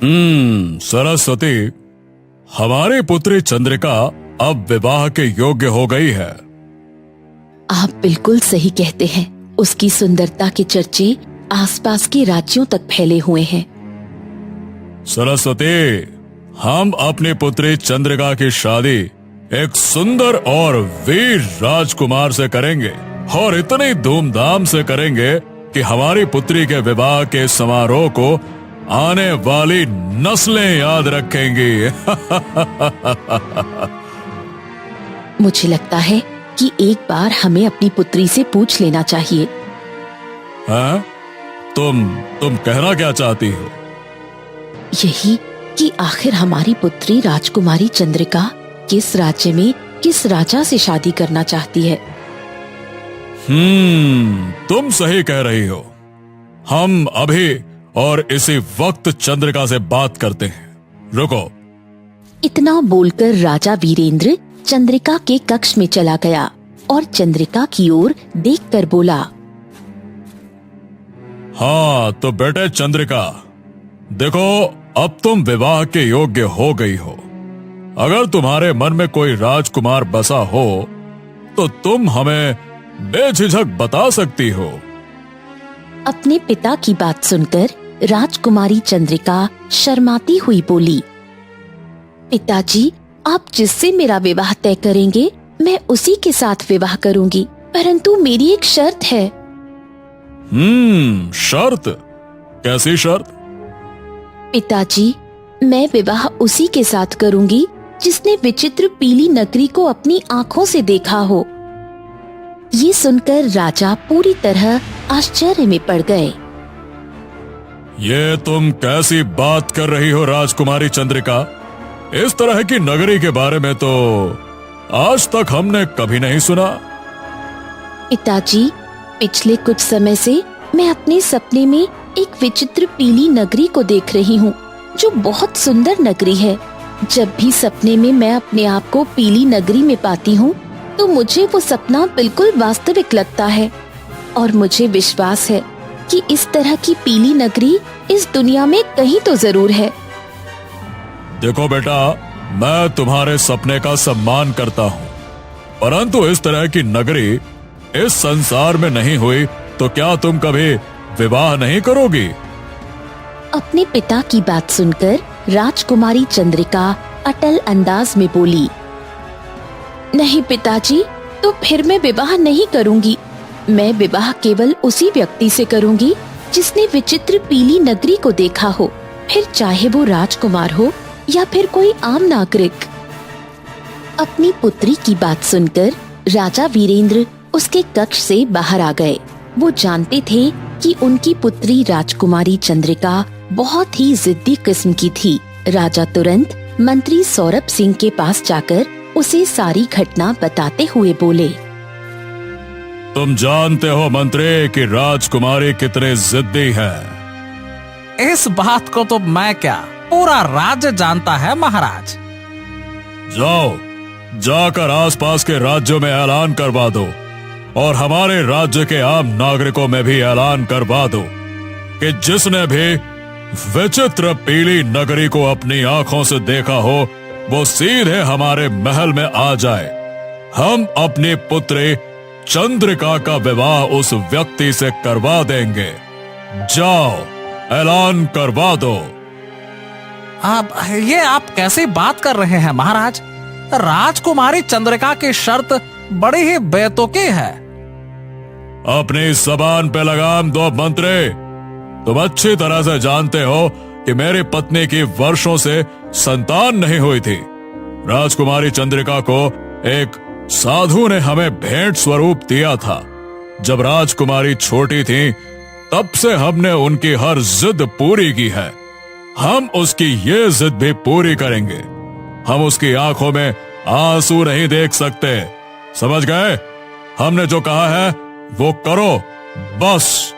सरस्वती, हमारी पुत्री चंद्रिका अब विवाह के योग्य हो गई है। आप बिल्कुल सही कहते हैं। उसकी सुंदरता के चर्चे आसपास के राज्यों तक फैले हुए हैं। सरस्वती, हम अपनी पुत्री चंद्रिका की शादी एक सुंदर और वीर राजकुमार से करेंगे, और इतनी धूमधाम से करेंगे कि हमारी पुत्री के विवाह के समारोह को आने वाली नस्लें याद रखेंगी। मुझे लगता है कि एक बार हमें अपनी पुत्री से पूछ लेना चाहिए। हाँ? तुम कहना क्या चाहती हो? यही कि आखिर हमारी पुत्री राजकुमारी चंद्रिका किस राज्य में किस राजा से शादी करना चाहती है। तुम सही कह रही हो। हम अभी और इसी वक्त चंद्रिका से बात करते हैं। रुको। इतना बोलकर राजा वीरेंद्र चंद्रिका के कक्ष में चला गया और चंद्रिका की ओर देखकर बोला, हाँ तो बेटे चंद्रिका, देखो अब तुम विवाह के योग्य हो गई हो। अगर तुम्हारे मन में कोई राजकुमार बसा हो तो तुम हमें बेझिझक बता सकती हो। अपने पिता की बात सुनकर राजकुमारी चंद्रिका शर्माती हुई बोली, पिताजी, आप जिससे मेरा विवाह तय करेंगे मैं उसी के साथ विवाह करूंगी, परंतु मेरी एक शर्त है। शर्त? कैसी शर्त? पिताजी, मैं विवाह उसी के साथ करूंगी जिसने विचित्र पीली नगरी को अपनी आंखों से देखा हो। ये सुनकर राजा पूरी तरह आश्चर्य में पड़ गए। ये तुम कैसी बात कर रही हो राजकुमारी चंद्रिका? इस तरह की नगरी के बारे में तो आज तक हमने कभी नहीं सुना। पिताजी, पिछले कुछ समय से मैं अपने सपने में एक विचित्र पीली नगरी को देख रही हूँ, जो बहुत सुंदर नगरी है। जब भी सपने में मैं अपने आप को पीली नगरी में पाती हूँ तो मुझे वो सपना बिल्कुल वास्तविक लगता है, और मुझे विश्वास है कि इस तरह की पीली नगरी इस दुनिया में कहीं तो जरूर है। देखो बेटा, मैं तुम्हारे सपने का सम्मान करता हूँ, परंतु इस तरह की नगरी इस संसार में नहीं हुई तो क्या तुम कभी विवाह नहीं करोगी? अपने पिता की बात सुनकर राजकुमारी चंद्रिका अटल अंदाज में बोली, नहीं पिताजी, तो फिर मैं विवाह नहीं करूंगी। मैं विवाह केवल उसी व्यक्ति से करूंगी जिसने विचित्र पीली नगरी को देखा हो, फिर चाहे वो राजकुमार हो या फिर कोई आम नागरिक। अपनी पुत्री की बात सुनकर राजा वीरेंद्र उसके कक्ष से बाहर आ गए। वो जानते थे कि उनकी पुत्री राजकुमारी चंद्रिका बहुत ही जिद्दी किस्म की थी। राजा तुरंत मंत्री सौरभ सिंह के पास जाकर उसे सारी घटना बताते हुए बोले, तुम जानते हो मंत्री कि राजकुमारी कितने जिद्दी है। इस बात को तो मैं क्या, पूरा राज्य जानता है महाराज। जाओ, जाकर आसपास के राज्यों में ऐलान करवा दो और हमारे राज्य के आम नागरिकों में भी ऐलान करवा दो कि जिसने भी विचित्र पीली नगरी को अपनी आंखों से देखा हो वो सीधे हमारे महल में आ जाए। हम अपनी पुत्री चंद्रिका का विवाह उस व्यक्ति से करवा देंगे। जाओ, ऐलान करवा दो। आप कैसी बात कर रहे हैं महाराज? राजकुमारी चंद्रिका की शर्त बड़ी ही बेतुकी है। अपनी जबान पे लगाम दो मंत्री। तुम अच्छी तरह से जानते हो कि मेरी पत्नी की वर्षों से संतान नहीं हुई थी। राजकुमारी चंद्रिका को एक साधु ने हमें भेंट स्वरूप दिया था। जब राजकुमारी छोटी थी तब से हमने उनकी हर जिद पूरी की है। हम उसकी ये जिद भी पूरी करेंगे। हम उसकी आंखों में आंसू नहीं देख सकते, समझ गए? हमने जो कहा है वो करो, बस।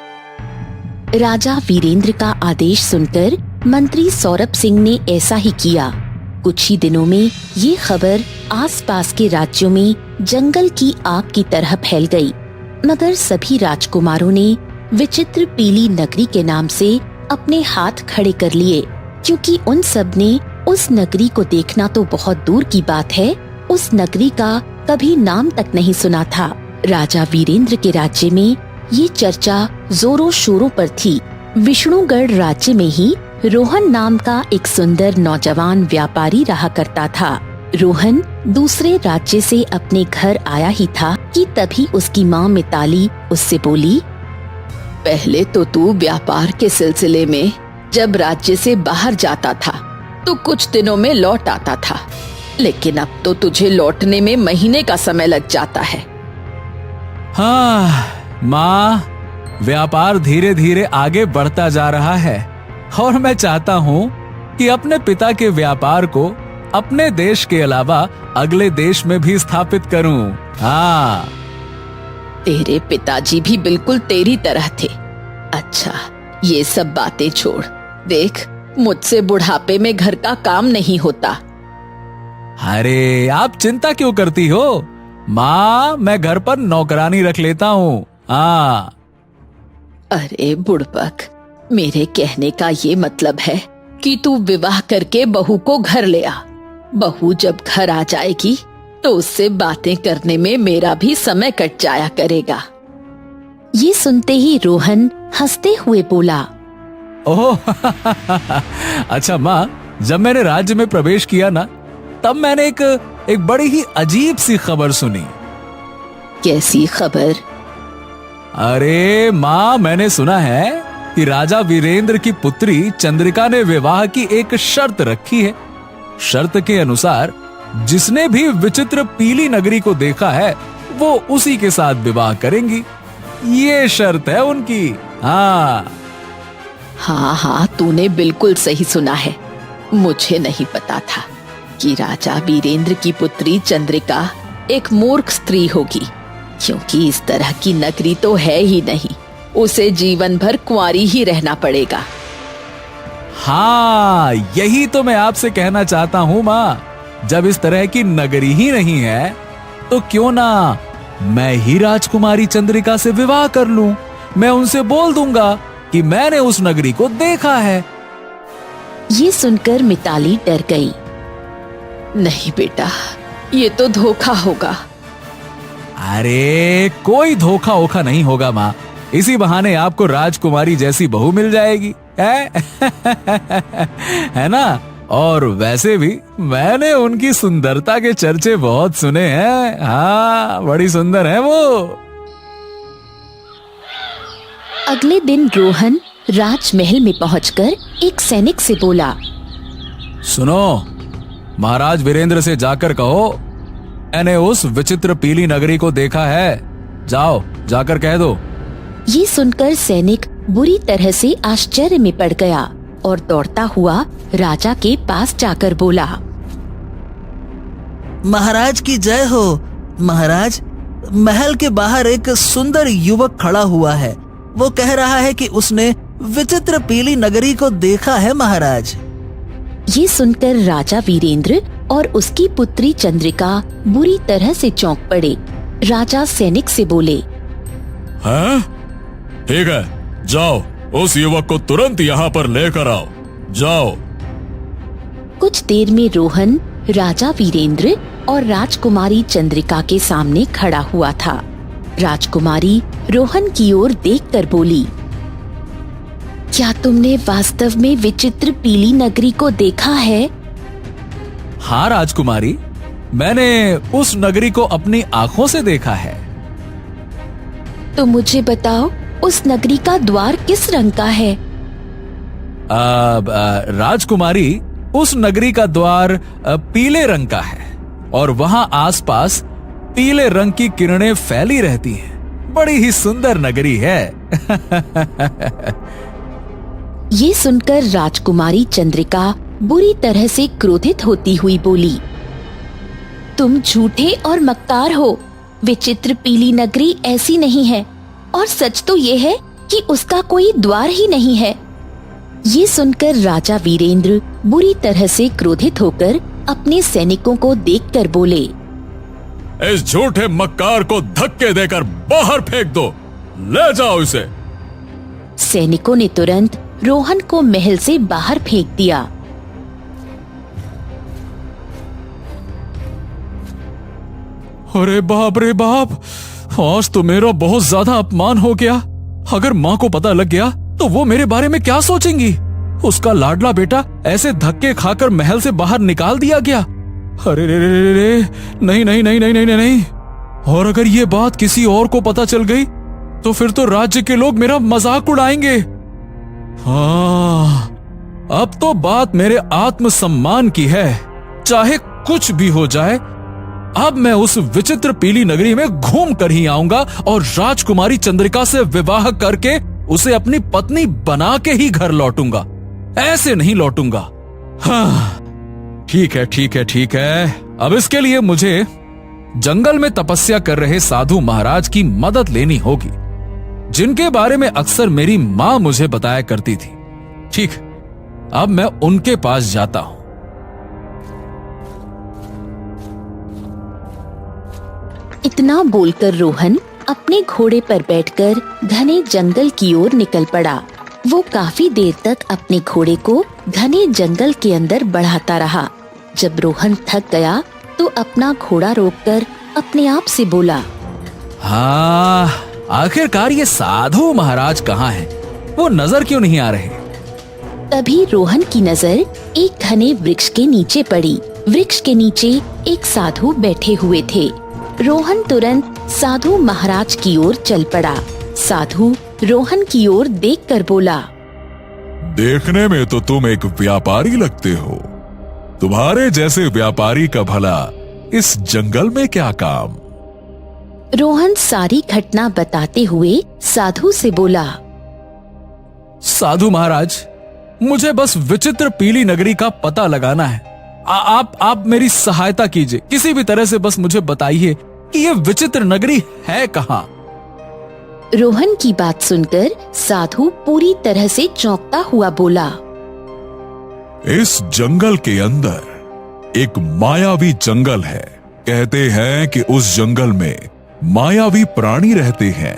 राजा वीरेंद्र का आदेश सुनकर मंत्री सौरभ सिंह ने ऐसा ही किया। कुछ ही दिनों में ये खबर आसपास के राज्यों में जंगल की आग की तरह फैल गई। मगर सभी राजकुमारों ने विचित्र पीली नगरी के नाम से अपने हाथ खड़े कर लिए क्योंकि उन सब ने उस नगरी को देखना तो बहुत दूर की बात है, उस नगरी का कभी नाम तक नहीं सुना था। राजा वीरेंद्र के राज्य में ये चर्चा जोरों शोरों पर थी। विष्णुगढ़ राज्य में ही रोहन नाम का एक सुंदर नौजवान व्यापारी रहा करता था। रोहन दूसरे राज्य से अपने घर आया ही था कि तभी उसकी माँ मिताली उससे बोली, पहले तो तू व्यापार के सिलसिले में जब राज्य से बाहर जाता था तो कुछ दिनों में लौट आता था, लेकिन अब तो तुझे लौटने में महीने का समय लग जाता है। हाँ माँ, व्यापार धीरे धीरे आगे बढ़ता जा रहा है और मैं चाहता हूँ कि अपने पिता के व्यापार को अपने देश के अलावा अगले देश में भी स्थापित करूँ। हाँ, तेरे पिताजी भी बिल्कुल तेरी तरह थे। अच्छा, ये सब बातें छोड़, देख मुझसे बुढ़ापे में घर का काम नहीं होता। अरे आप चिंता क्यों करती हो माँ, मैं घर पर नौकरानी रख लेता हूँ। हाँ। अरे बुड़बक, मेरे कहने का ये मतलब है कि तू विवाह करके बहू को घर ले आ। बहू जब घर आ जाएगी तो उससे बातें करने में मेरा भी समय कट जाया करेगा। ये सुनते ही रोहन हंसते हुए बोला, ओह अच्छा माँ, जब मैंने राज्य में प्रवेश किया ना, तब मैंने एक बड़ी ही अजीब सी खबर सुनी। कैसी खबर? अरे माँ, मैंने सुना है कि राजा वीरेंद्र की पुत्री चंद्रिका ने विवाह की एक शर्त रखी है। शर्त के अनुसार जिसने भी विचित्र पीली नगरी को देखा है वो उसी के साथ विवाह करेंगी। ये शर्त है उनकी। हाँ हाँ, तूने बिल्कुल सही सुना है। मुझे नहीं पता था कि राजा वीरेंद्र की पुत्री चंद्रिका एक मूर्ख स्त्री होगी, क्योंकि इस तरह की नगरी तो है ही नहीं। उसे जीवन भर कुंवारी ही रहना पड़ेगा। हाँ, यही तो मैं आपसे कहना चाहता हूँ माँ। जब इस तरह की नगरी ही नहीं है तो क्यों ना मैं ही राजकुमारी चंद्रिका से विवाह कर लूं। मैं उनसे बोल दूंगा कि मैंने उस नगरी को देखा है। ये सुनकर मिताली डर गई। नहीं बेटा, ये तो धोखा होगा। अरे कोई धोखा ओखा नहीं होगा माँ, इसी बहाने आपको राजकुमारी जैसी बहू मिल जाएगी है ना। और वैसे भी मैंने उनकी सुंदरता के चर्चे बहुत सुने हैं। हाँ, बड़ी सुंदर है वो। अगले दिन रोहन राजमहल में पहुंचकर एक सैनिक से बोला, सुनो, महाराज वीरेंद्र से जाकर कहो मैंने उस विचित्र पीली नगरी को देखा है। जाओ, जाकर कह दो। ये सुनकर सैनिक बुरी तरह से आश्चर्य में पड़ गया और दौड़ता हुआ राजा के पास जाकर बोला, महाराज की जय हो। महाराज, महल के बाहर एक सुंदर युवक खड़ा हुआ है। वो कह रहा है कि उसने विचित्र पीली नगरी को देखा है महाराज। ये सुनकर राजा वीरेंद्र और उसकी पुत्री चंद्रिका बुरी तरह से चौंक पड़े। राजा सैनिक से बोले, हैं? ठीक है, जाओ उस युवक को तुरंत यहाँ पर लेकर आओ। जाओ। कुछ देर में रोहन राजा वीरेंद्र और राजकुमारी चंद्रिका के सामने खड़ा हुआ था। राजकुमारी रोहन की ओर देखकर बोली, क्या तुमने वास्तव में विचित्र पीली नगरी को देखा है? हाँ राजकुमारी, मैंने उस नगरी को अपनी आंखों से देखा है। तो मुझे बताओ, उस नगरी का द्वार किस रंग का है? राजकुमारी, उस नगरी का द्वार पीले रंग का है और वहां आसपास पीले रंग की किरणें फैली रहती हैं। बड़ी ही सुंदर नगरी है ये सुनकर राजकुमारी चंद्रिका बुरी तरह से क्रोधित होती हुई बोली, तुम झूठे और मक्कार हो। विचित्र पीली नगरी ऐसी नहीं है, और सच तो ये है कि उसका कोई द्वार ही नहीं है। ये सुनकर राजा वीरेंद्र बुरी तरह से क्रोधित होकर अपने सैनिकों को देखकर बोले, इस झूठे मक्कार को धक्के देकर बाहर फेंक दो। ले जाओ इसे। सैनिकों ने तुरंत रोहन को महल से बाहर फेंक दिया। अरे बाप रे बाप, आज तो मेरा बहुत ज्यादा अपमान हो गया। अगर माँ को पता लग गया तो वो मेरे बारे में क्या सोचेंगी। उसका लाडला बेटा ऐसे धक्के खाकर महल से बाहर निकाल दिया गया। अरे रे रे रे रे, नहीं नहीं नहीं नहीं नहीं नहीं नहीं। और अगर ये बात किसी और को पता चल गई तो फिर तो राज्य के लोग मेरा मजाक उड़ाएंगे। हाँ, अब तो बात मेरे आत्मसम्मान की है। चाहे कुछ भी हो जाए, अब मैं उस विचित्र पीली नगरी में घूम कर ही आऊंगा और राजकुमारी चंद्रिका से विवाह करके उसे अपनी पत्नी बना के ही घर लौटूंगा। ऐसे नहीं लौटूंगा। हाँ, ठीक है ठीक है ठीक है। अब इसके लिए मुझे जंगल में तपस्या कर रहे साधु महाराज की मदद लेनी होगी, जिनके बारे में अक्सर मेरी मां मुझे बताया करती थी। ठीक, अब मैं उनके पास जाता हूं। इतना बोलकर रोहन अपने घोड़े पर बैठकर घने जंगल की ओर निकल पड़ा। वो काफी देर तक अपने घोड़े को घने जंगल के अंदर बढ़ाता रहा। जब रोहन थक गया तो अपना घोड़ा रोककर अपने आप से बोला, हाँ, आखिरकार ये साधु महाराज कहाँ हैं? वो नजर क्यों नहीं आ रहे? तभी रोहन की नजर एक घने वृक्ष के नीचे पड़ी। वृक्ष के नीचे एक साधु बैठे हुए थे। रोहन तुरंत साधु महाराज की ओर चल पड़ा। साधु रोहन की ओर देखकर बोला, देखने में तो तुम एक व्यापारी लगते हो। तुम्हारे जैसे व्यापारी का भला इस जंगल में क्या काम? रोहन सारी घटना बताते हुए साधु से बोला, साधु महाराज, मुझे बस विचित्र पीली नगरी का पता लगाना है। आप मेरी सहायता कीजिए। किसी भी तरह से बस मुझे बताइए कि ये विचित्र नगरी है कहाँ। रोहन की बात सुनकर साधु पूरी तरह से चौंकता हुआ बोला, इस जंगल के अंदर एक मायावी जंगल है। कहते हैं कि उस जंगल में मायावी प्राणी रहते हैं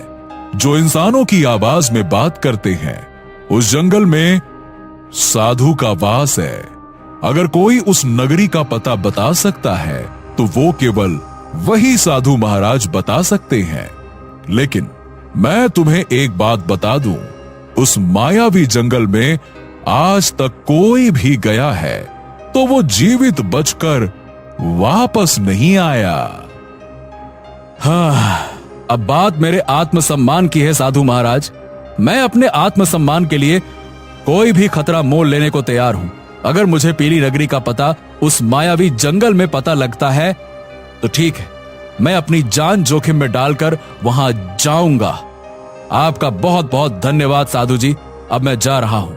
जो इंसानों की आवाज में बात करते हैं। उस जंगल में साधु का वास है। अगर कोई उस नगरी का पता बता सकता है तो वो केवल वही साधु महाराज बता सकते हैं। लेकिन मैं तुम्हें एक बात बता दूं, उस मायावी जंगल में आज तक कोई भी गया है तो वो जीवित बचकर वापस नहीं आया। हाँ, अब बात मेरे आत्मसम्मान की है साधु महाराज। मैं अपने आत्मसम्मान के लिए कोई भी खतरा मोल लेने को तैयार हूं। अगर मुझे पीली नगरी का पता उस मायावी जंगल में पता लगता है तो ठीक है, मैं अपनी जान जोखिम में डालकर वहां जाऊंगा। आपका बहुत बहुत धन्यवाद साधु जी। अब मैं जा रहा हूं।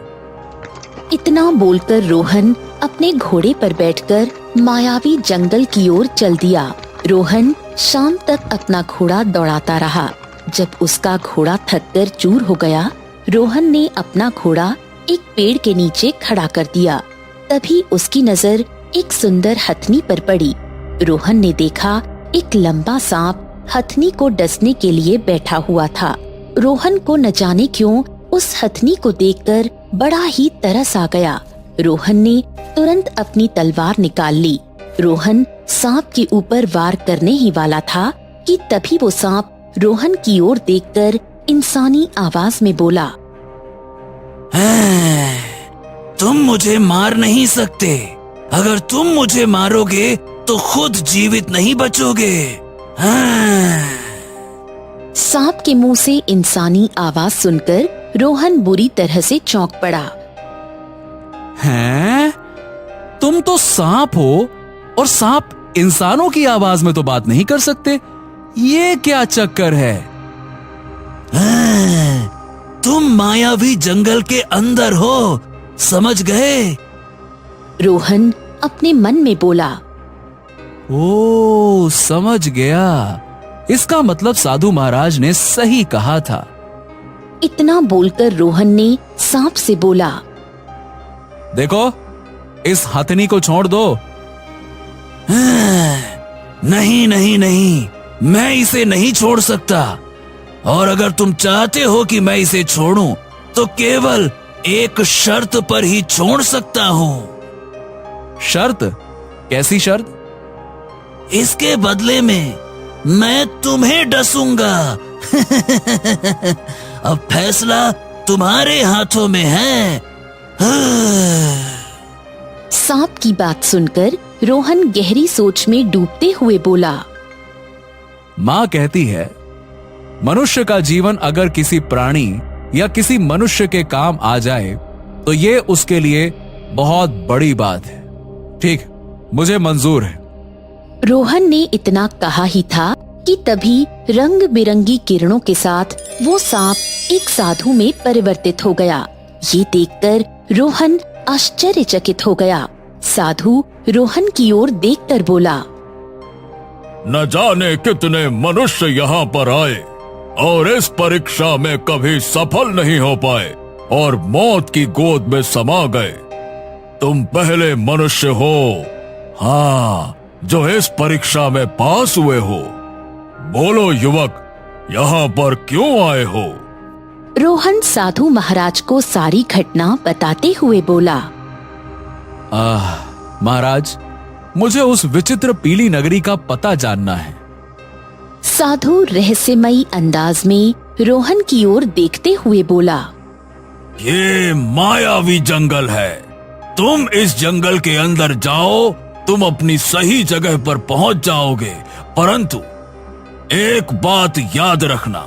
इतना बोलकर रोहन अपने घोड़े पर बैठकर मायावी जंगल की ओर चल दिया। रोहन शाम तक अपना घोड़ा दौड़ाता रहा। जब उसका घोड़ा थककर चूर हो गया, रोहन ने अपना घोड़ा एक पेड़ के नीचे खड़ा कर दिया। तभी उसकी नजर एक सुंदर हथनी पर पड़ी। रोहन ने देखा एक लंबा सांप हथनी को डसने के लिए बैठा हुआ था। रोहन को न जाने क्यों उस हथनी को देखकर बड़ा ही तरस आ गया। रोहन ने तुरंत अपनी तलवार निकाल ली। रोहन सांप के ऊपर वार करने ही वाला था कि तभी वो सांप रोहन की ओर देखकर इंसानी आवाज में बोला, तुम मुझे मार नहीं सकते। अगर तुम मुझे मारोगे तो खुद जीवित नहीं बचोगे। सांप के मुंह से इंसानी आवाज सुनकर रोहन बुरी तरह से चौंक पड़ा। हैं? तुम तो सांप हो और सांप इंसानों की आवाज में तो बात नहीं कर सकते। ये क्या चक्कर है? तुम मायावी जंगल के अंदर हो, समझ गए? रोहन अपने मन में बोला, ओ, समझ गया। इसका मतलब साधु महाराज ने सही कहा था। इतना बोलकर रोहन ने सांप से बोला, देखो, इस हथनी को छोड़ दो। नहीं नहीं नहीं, मैं इसे नहीं छोड़ सकता। और अगर तुम चाहते हो कि मैं इसे छोड़ूं तो केवल एक शर्त पर ही छोड़ सकता हूँ। शर्त? कैसी शर्त? इसके बदले में मैं तुम्हें डसूंगा। अब फैसला तुम्हारे हाथों में है। सांप की बात सुनकर रोहन गहरी सोच में डूबते हुए बोला। माँ कहती है, मनुष्य का जीवन अगर किसी प्राणी या किसी मनुष्य के काम आ जाए तो ये उसके लिए बहुत बड़ी बात है। ठीक, मुझे मंजूर है। रोहन ने इतना कहा ही था कि तभी रंग बिरंगी किरणों के साथ वो सांप एक साधु में परिवर्तित हो गया। ये देखकर रोहन आश्चर्यचकित हो गया। साधु रोहन की ओर देखकर बोला, न जाने कितने मनुष्य यहाँ पर आए और इस परीक्षा में कभी सफल नहीं हो पाए और मौत की गोद में समा गए। तुम पहले मनुष्य हो, हाँ, जो इस परीक्षा में पास हुए हो। बोलो युवक, यहाँ पर क्यों आए हो? रोहन साधु महाराज को सारी घटना बताते हुए बोला। महाराज, मुझे उस विचित्र पीली नगरी का पता जानना है। साधु रहस्यमयी अंदाज में रोहन की ओर देखते हुए बोला, ये मायावी जंगल है। तुम इस जंगल के अंदर जाओ, तुम अपनी सही जगह पर पहुंच जाओगे। परंतु एक बात याद रखना,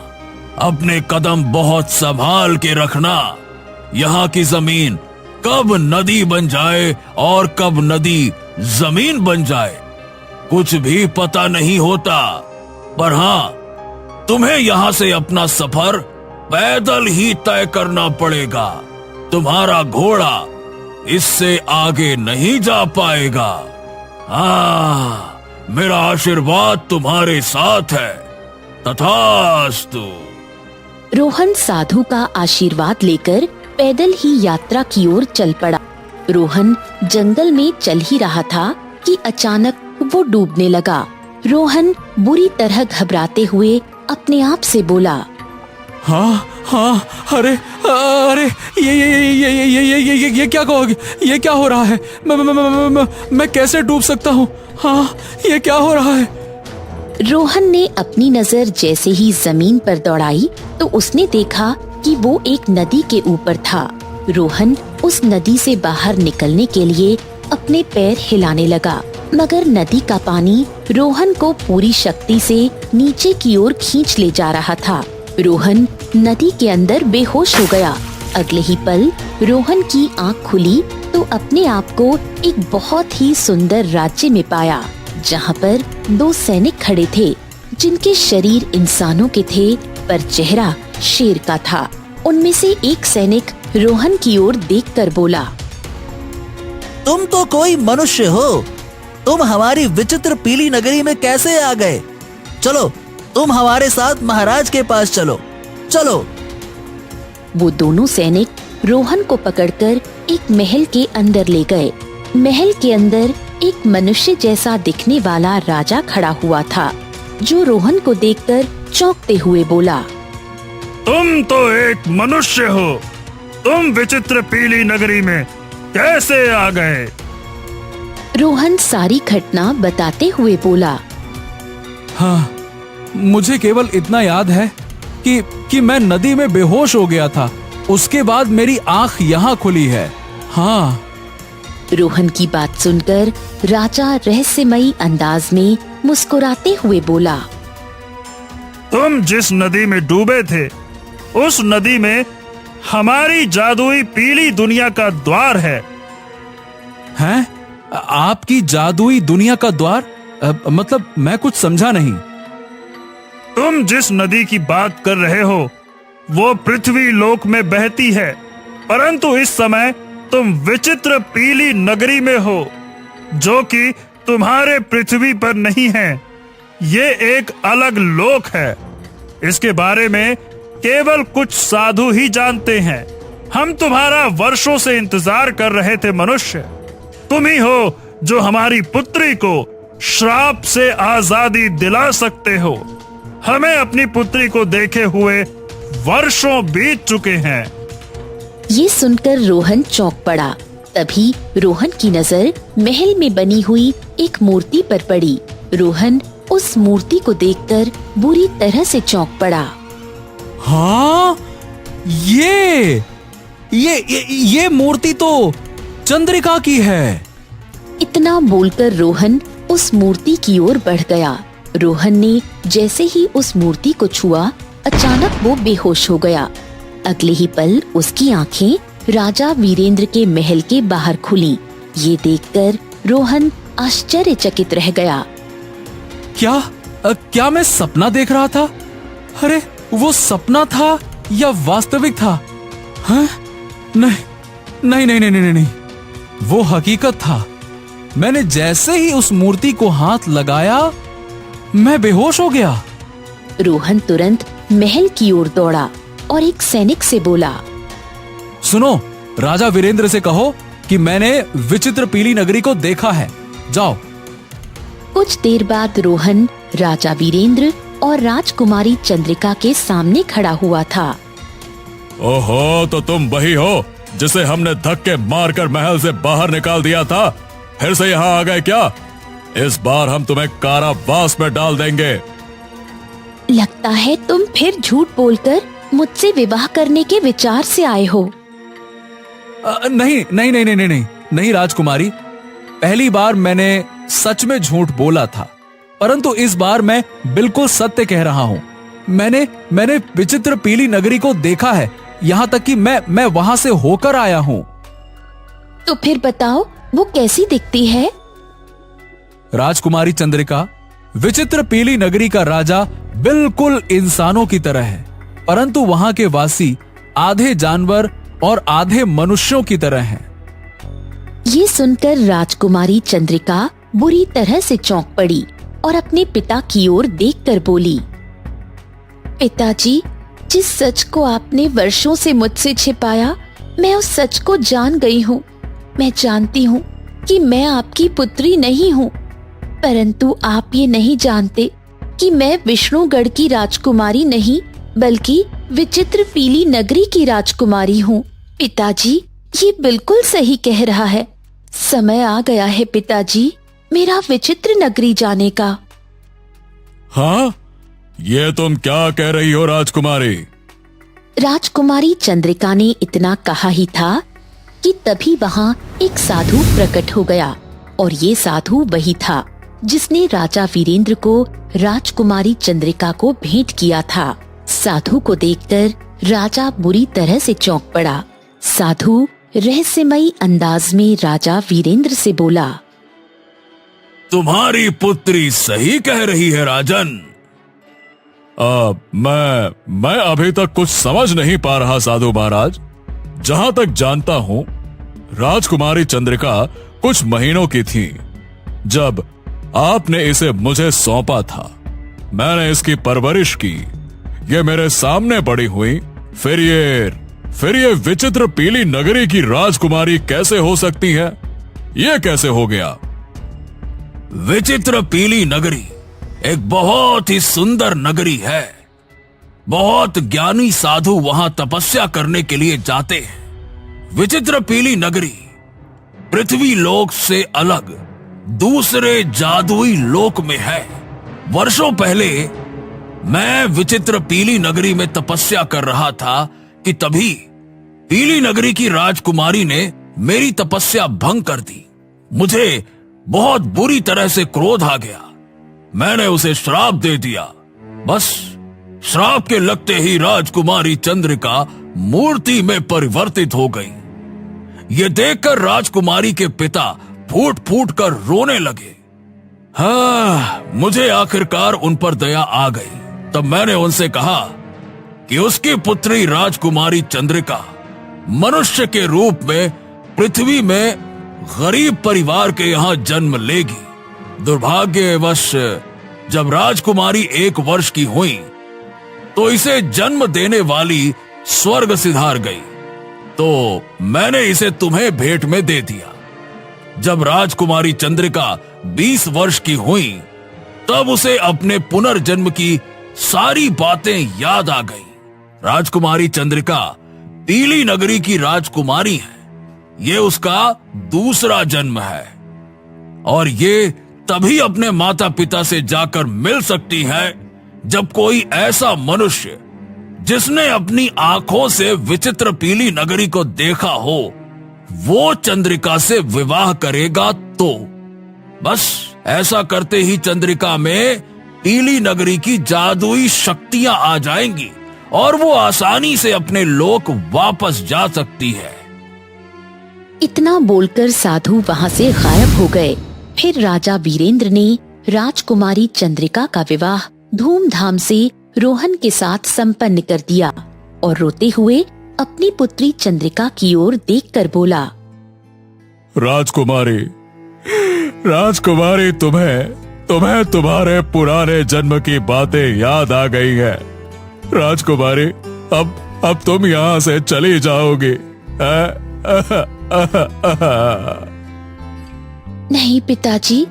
अपने कदम बहुत संभाल के रखना। यहाँ की जमीन कब नदी बन जाए और कब नदी जमीन बन जाए, कुछ भी पता नहीं होता। पर हाँ, तुम्हें यहाँ से अपना सफर पैदल ही तय करना पड़ेगा। तुम्हारा घोड़ा इससे आगे नहीं जा पाएगा। हाँ, मेरा आशीर्वाद तुम्हारे साथ है। तथास्तु। रोहन साधु का आशीर्वाद लेकर पैदल ही यात्रा की ओर चल पड़ा। रोहन जंगल में चल ही रहा था कि अचानक वो डूबने लगा। रोहन बुरी तरह घबराते हुए अपने आप से बोला, हाँ हाँ, अरे अरे, ये क्या कहोगे? ये क्या हो रहा है? मैं कैसे डूब सकता हूँ? हाँ, ये क्या हो रहा है? रोहन ने अपनी नजर जैसे ही जमीन पर दौड़ाई तो उसने देखा कि वो एक नदी के ऊपर था। रोहन उस नदी से बाहर निकलने के लिए अपने पैर हिलाने लगा, मगर नदी का पानी रोहन को पूरी शक्ति से नीचे की ओर खींच ले जा रहा था। रोहन नदी के अंदर बेहोश हो गया। अगले ही पल रोहन की आंख खुली तो अपने आप को एक बहुत ही सुंदर राज्य में पाया, जहाँ पर दो सैनिक खड़े थे, जिनके शरीर इंसानों के थे पर चेहरा शेर का था। उनमें से एक सैनिक रोहन की ओर देखकर बोला, तुम तो कोई मनुष्य हो, तुम हमारी विचित्र पीली नगरी में कैसे आ गए? चलो, तुम हमारे साथ महाराज के पास चलो। चलो। वो दोनों सैनिक रोहन को पकड़कर एक महल के अंदर ले गए। महल के अंदर एक मनुष्य जैसा दिखने वाला राजा खड़ा हुआ था, जो रोहन को देखकर चौंकते हुए बोला, तुम तो एक मनुष्य हो, तुम विचित्र पीली नगरी में कैसे आ गए? रोहन सारी घटना बताते हुए बोला, हाँ, मुझे केवल इतना याद है कि मैं नदी में बेहोश हो गया था। उसके बाद मेरी आंख यहाँ खुली है। हाँ। रोहन की बात सुनकर राजा रहस्यमयी अंदाज में मुस्कुराते हुए बोला, तुम जिस नदी में डूबे थे, उस नदी में हमारी जादुई पीली दुनिया का द्वार है। हैं? आपकी जादुई दुनिया का द्वार? मतलब मैं कुछ समझा नहीं। तुम जिस नदी की बात कर रहे हो वो पृथ्वी लोक में बहती है, परंतु इस समय तुम विचित्र पीली नगरी में हो, जो कि तुम्हारे पृथ्वी पर नहीं है। ये एक अलग लोक है। इसके बारे में केवल कुछ साधु ही जानते हैं। हम तुम्हारा वर्षों से इंतजार कर रहे थे मनुष्य। तुम ही हो जो हमारी पुत्री को श्राप से आजादी दिला सकते हो। हमें अपनी पुत्री को देखे हुए वर्षों बीत चुके हैं। ये सुनकर रोहन चौंक पड़ा। तभी रोहन की नजर महल में बनी हुई एक मूर्ति पर पड़ी। रोहन उस मूर्ति को देखकर बुरी तरह से चौंक पड़ा। हाँ, ये मूर्ति तो चंद्रिका की है। इतना बोलकर रोहन उस मूर्ति की ओर बढ़ गया। रोहन ने जैसे ही उस मूर्ति को छुआ, अचानक वो बेहोश हो गया। अगले ही पल उसकी आंखें राजा वीरेंद्र के महल के बाहर खुलीं। ये देखकर रोहन आश्चर्यचकित रह गया। क्या मैं सपना देख रहा था? अरे, वो सपना था या वास्तविक था? हाँ? नहीं, वो हकीकत था। मैंने जैसे ही उस मूर्ति को हाथ लगाया, मैं बेहोश हो गया। रोहन तुरंत महल की ओर दौड़ा और एक सैनिक से बोला, सुनो, राजा वीरेंद्र से कहो कि मैंने विचित्र पीली नगरी को देखा है। जाओ। कुछ देर बाद रोहन राजा वीरेंद्र और राजकुमारी चंद्रिका के सामने खड़ा हुआ था। ओहो, तो तुम वही हो जिसे हमने धक्के मारकर महल से बाहर निकाल दिया था? फिर से यहाँ आ गए क्या? इस बार हम तुम्हें कारावास में डाल देंगे। लगता है तुम फिर झूठ बोलकर मुझसे विवाह करने के विचार से आए हो। नहीं राजकुमारी, पहली बार मैंने सच में झूठ बोला था, परंतु इस बार मैं बिल्कुल सत्य कह रहा हूँ। मैंने विचित्र पीली नगरी को देखा है, यहाँ तक कि मैं वहाँ से होकर आया हूँ। तो फिर बताओ, वो कैसी दिखती है? राजकुमारी चंद्रिका, विचित्र पीली नगरी का राजा बिल्कुल इंसानों की तरह है, परंतु वहाँ के वासी आधे जानवर और आधे मनुष्यों की तरह हैं। ये सुनकर राजकुमारी चंद्रिका बुरी तरह से चौंक पड़ी और अपने पिता की ओर देखकर बोली, पिताजी, जिस सच को आपने वर्षों से मुझसे छिपाया, मैं उस सच को जान गई हूँ। मैं जानती हूँ कि मैं आपकी पुत्री नहीं हूँ, परंतु आप ये नहीं जानते कि मैं विष्णुगढ़ की राजकुमारी नहीं, बल्कि विचित्र पीली नगरी की राजकुमारी हूँ। पिताजी, ये बिल्कुल सही कह रहा है। समय आ गया है पिताजी, मेरा विचित्र नगरी जाने का। हाँ, ये तुम क्या कह रही हो राजकुमारी? राजकुमारी चंद्रिका ने इतना कहा ही था कि तभी वहाँ एक साधु प्रकट हो गया, और ये साधु वही था जिसने राजा वीरेंद्र को राजकुमारी चंद्रिका को भेंट किया था। साधु को देखकर राजा बुरी तरह से चौंक पड़ा। साधु रहस्यमयी अंदाज में राजा वीरेंद्र से बोला, तुम्हारी पुत्री सही कह रही है राजन। मैं अभी तक कुछ समझ नहीं पा रहा साधु महाराज। जहां तक जानता हूं, राजकुमारी चंद्रिका कुछ महीनों की थी जब आपने इसे मुझे सौंपा था। मैंने इसकी परवरिश की, ये मेरे सामने बड़ी हुई। फिर ये विचित्र पीली नगरी की राजकुमारी कैसे हो सकती है? ये कैसे हो गया? विचित्र पीली नगरी एक बहुत ही सुंदर नगरी है। बहुत ज्ञानी साधु वहां तपस्या करने के लिए जाते हैं। विचित्र पीली नगरी पृथ्वी लोक से अलग दूसरे जादुई लोक में है। वर्षों पहले मैं विचित्र पीली नगरी में तपस्या कर रहा था कि तभी पीली नगरी की राजकुमारी ने मेरी तपस्या भंग कर दी। मुझे बहुत बुरी तरह से क्रोध आ गया। मैंने उसे श्राप दे दिया। बस श्राप के लगते ही राजकुमारी चंद्रिका मूर्ति में परिवर्तित हो गई। ये देखकर राजकुमारी के पिता फूट फूट कर रोने लगे। मुझे आखिरकार उन पर दया आ गई। तब मैंने उनसे कहा कि उसकी पुत्री राजकुमारी चंद्रिका मनुष्य के रूप में पृथ्वी में गरीब परिवार के यहाँ जन्म लेगी। दुर्भाग्यवश जब राजकुमारी 1 वर्ष की हुई तो इसे जन्म देने वाली स्वर्ग सिधार गई, तो मैंने इसे तुम्हें भेंट में दे दिया। जब राजकुमारी चंद्रिका 20 वर्ष की हुई तब उसे अपने पुनर्जन्म की सारी बातें याद आ गई। राजकुमारी चंद्रिका पीली नगरी की राजकुमारी है। ये उसका दूसरा जन्म है और ये तभी अपने माता पिता से जाकर मिल सकती है जब कोई ऐसा मनुष्य जिसने अपनी आंखों से विचित्र पीली नगरी को देखा हो वो चंद्रिका से विवाह करेगा। तो बस ऐसा करते ही चंद्रिका में पीली नगरी की जादुई शक्तियां आ जाएंगी और वो आसानी से अपने लोक वापस जा सकती है। इतना बोलकर साधु वहां से गायब हो गए। फिर राजा वीरेंद्र ने राजकुमारी चंद्रिका का विवाह धूमधाम से रोहन के साथ संपन्न कर दिया और रोते हुए अपनी पुत्री चंद्रिका की ओर देखकर बोला, राजकुमारी, राजकुमारी, तुम्हें तुम्हारे पुराने जन्म की बातें याद आ गई है। राजकुमारी, अब तुम यहाँ से चली जाओगी। नहीं पिताजी,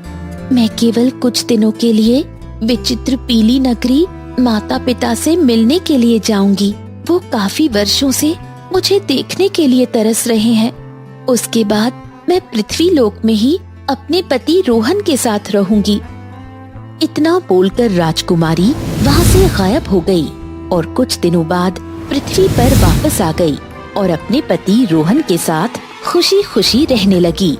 मैं केवल कुछ दिनों के लिए विचित्र पीली नगरी माता पिता से मिलने के लिए जाऊंगी। वो काफी वर्षों से मुझे देखने के लिए तरस रहे हैं। उसके बाद मैं पृथ्वी लोक में ही अपने पति रोहन के साथ रहूंगी। इतना बोलकर राजकुमारी वहाँ से गायब हो गई और कुछ दिनों बाद पृथ्वी पर वापस आ गई और अपने पति रोहन के साथ खुशी खुशी रहने लगी।